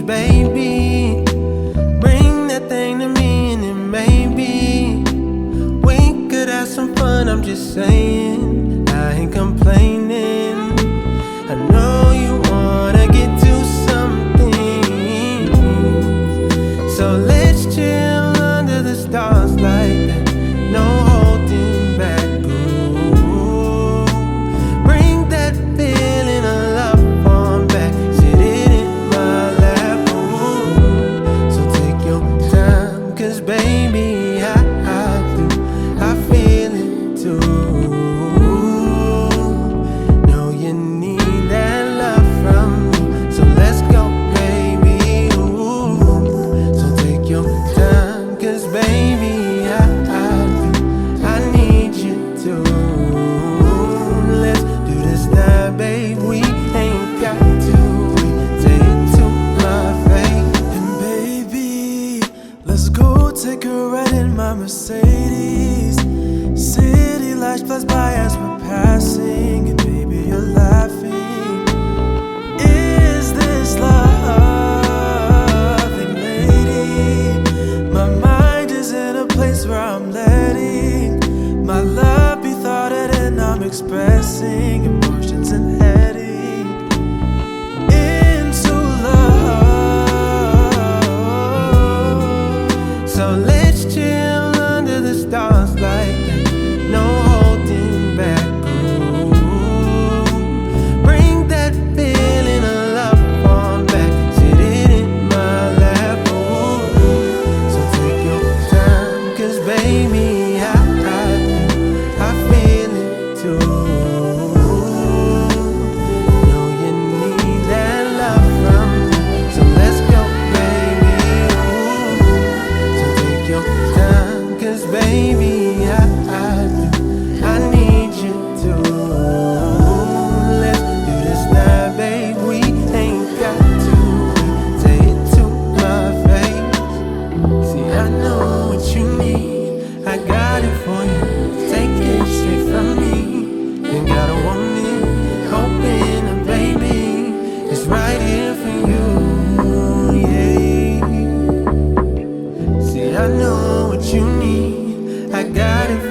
baby. Bring that thing to me and then maybe we could have some fun. I'm just saying, I ain't complaining. I know you wanna get to something, so let's chill under the stars like that. No holding back. Ooh. Bring that feeling of love on back. Sit it in my lap. Ooh. So take your time, 'cause baby, I do. I feel it too. Know you need that love from me, so let's go, baby. Ooh. So take your time, 'cause baby, I need you to. Let's do this now, babe. We ain't got to say it to my face. And baby, let's go take a ride in my Mercedes. City lights flash by as we're passing, and baby, you're laughing. Is this loving lady? My mind is in a place where I'm letting my love be thought of, and I'm expressing emotions and heading into love. So let's chill under the stars like that. No holding back. Ooh. Bring that feeling of love on back. Sit it in my lap. Ooh. So take your time, 'cause baby, I feel it too. Know you need that love from me, so let's go, baby. Ooh. So take your time, 'cause baby, I need you to. Let's do this now, babe. We ain't got to say it to my face. See, I know what you need, I got it for you. Take it straight from me. You gotta want it, hoping a baby is right here for you. Yeah. See, I know what you need, I got it